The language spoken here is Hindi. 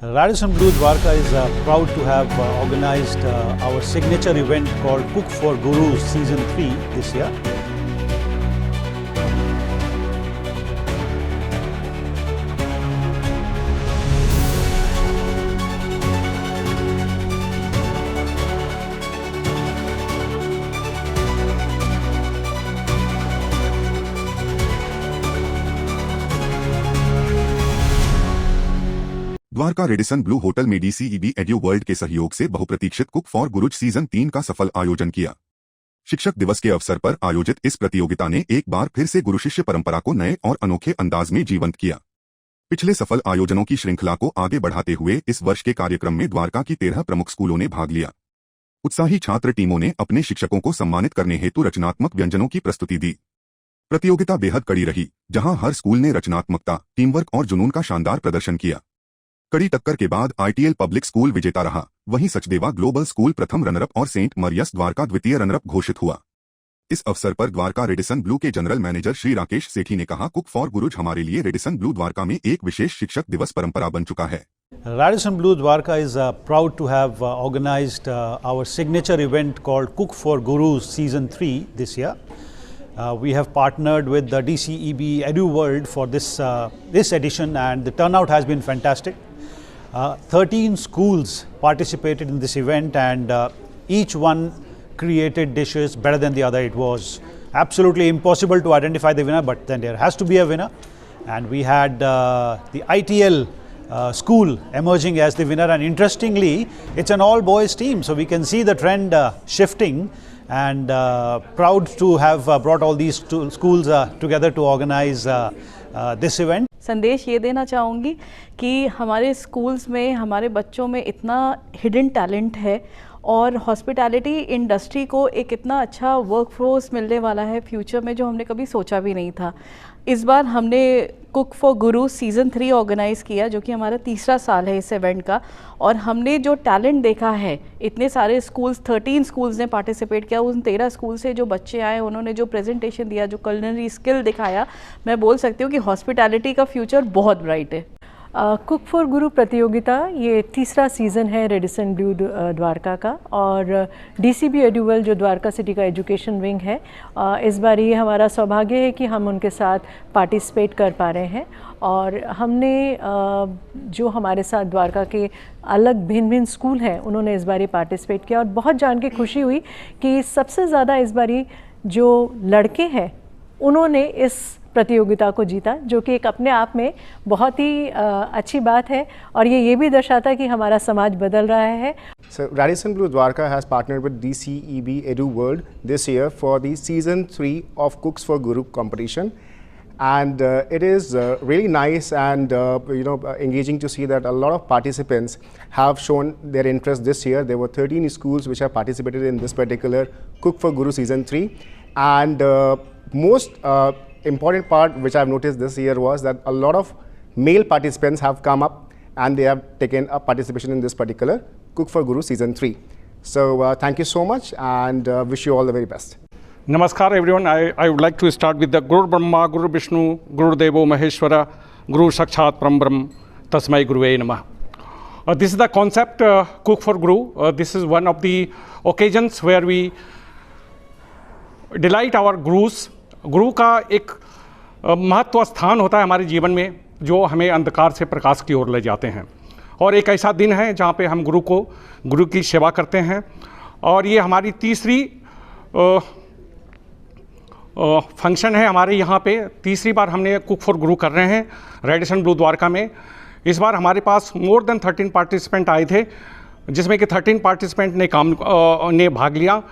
Radisson Blu Dwarka is proud to have organized our signature event called Cook for Guru Season 3 this year. Dwarka Radisson Blu hotel में DCEB एड्यू वर्ल्ड के सहयोग से बहुप्रतीक्षित कुक फॉर गुरुज सीजन 3 का सफल आयोजन किया। शिक्षक दिवस के अवसर पर आयोजित इस प्रतियोगिता ने एक बार फिर से गुरु शिष्य परंपरा को नए और अनोखे अंदाज में जीवंत किया। पिछले सफल आयोजनों की श्रृंखला को आगे बढ़ाते हुए इस वर्ष के कार्यक्रम में द्वारका की 13 प्रमुख स्कूलों ने भाग लिया। उत्साही छात्र टीमों ने अपने शिक्षकों को सम्मानित करने हेतु रचनात्मक व्यंजनों की प्रस्तुति दी। प्रतियोगिता बेहद कड़ी रही, जहां हर स्कूल ने रचनात्मकता, टीमवर्क और जुनून का शानदार प्रदर्शन किया। कड़ी टक्कर के बाद ITL पब्लिक स्कूल विजेता रहा, वहीं सचदेवा ग्लोबल स्कूल प्रथम रनरअप और सेंट मरियस द्वारका द्वितीय रनरअप घोषित हुआ। इस अवसर पर द्वारका रेडिसन ब्लू के जनरल मैनेजर श्री राकेश सेठी ने कहा, कुक फॉर गुरुज हमारे लिए रेडिसन ब्लू द्वारका में एक विशेष शिक्षक दिवस परंपरा बन चुका है। Radisson Blu Dwarka is proud to have organized our signature event called Cook for Guru Season 3 this year. We have partnered with the DCEB Edu World for this edition, and the turnout has been fantastic. 13 schools participated in this event, and each one created dishes better than the other. It was absolutely impossible to identify the winner, but then there has to be a winner, and we had the ITL school emerging as the winner. And interestingly, it's an all boys team, so we can see the trend shifting, and proud to have brought all these schools together to organize this event. संदेश ये देना चाहूँगी कि हमारे स्कूल्स में हमारे बच्चों में इतना हिडन टैलेंट है और हॉस्पिटैलिटी इंडस्ट्री को एक इतना अच्छा वर्कफोर्स मिलने वाला है फ्यूचर में, जो हमने कभी सोचा भी नहीं था। इस बार हमने cook for Guru season 3 organise किया, जो कि हमारा तीसरा साल है इस इवेंट का, और हमने जो टैलेंट देखा है, इतने सारे स्कूल्स, 13 स्कूल्स ने पार्टिसिपेट किया। उन 13 स्कूल से जो बच्चे आए, उन्होंने जो प्रेजेंटेशन दिया, जो कल्नरी स्किल दिखाया, मैं बोल सकती हूँ कि हॉस्पिटैलिटी का फ्यूचर बहुत ब्राइट है। कुक फॉर गुरु प्रतियोगिता ये तीसरा सीज़न है रेडिसन ब्लू द्वारका का, और DCB एड्यू वर्ल्ड जो द्वारका सिटी का एजुकेशन विंग है, इस बार ये हमारा सौभाग्य है कि हम उनके साथ पार्टिसिपेट कर पा रहे हैं। और हमने जो हमारे साथ द्वारका के अलग भिन्न भिन्न स्कूल हैं, उन्होंने इस बार पार्टिसिपेट किया, और बहुत जान के खुशी हुई कि सबसे ज़्यादा इस बारी जो लड़के हैं उन्होंने इस प्रतियोगिता को जीता, जो कि एक अपने आप में बहुत ही अच्छी बात है, और ये भी दर्शाता है कि हमारा समाज बदल रहा है। So Radisson Blu Dwarka has partnered with DCEB Edu World this year for the season 3 of Cooks for Guru competition, and it is really nice and engaging to see that a lot of participants have shown their interest this year. There were 13 schools which have participated in this particular Cook for Guru season 3, and most important part which I've noticed this year was that a lot of male participants have come up and they have taken a participation in this particular Cook for Guru season 3. So thank you so much, and wish you all the very best. Namaskar everyone. I would like to start with the Guru Brahma, Guru Vishnu, Guru Devo Maheshwara, Guru Sakshat Param Brahm, Tasmai Guruve Namah. This is the concept Cook for Guru. This is one of the occasions where we delight our gurus. गुरु का एक महत्व स्थान होता है हमारे जीवन में, जो हमें अंधकार से प्रकाश की ओर ले जाते हैं, और एक ऐसा दिन है जहाँ पे हम गुरु की सेवा करते हैं। और ये हमारी तीसरी फंक्शन है हमारे यहाँ पे, तीसरी बार हमने कुक फॉर गुरु कर रहे हैं रेडिसन ब्लू द्वारका में। इस बार हमारे पास मोर देन 13 पार्टिसिपेंट आए थे, जिसमें कि 13 पार्टिसिपेंट ने भाग लिया।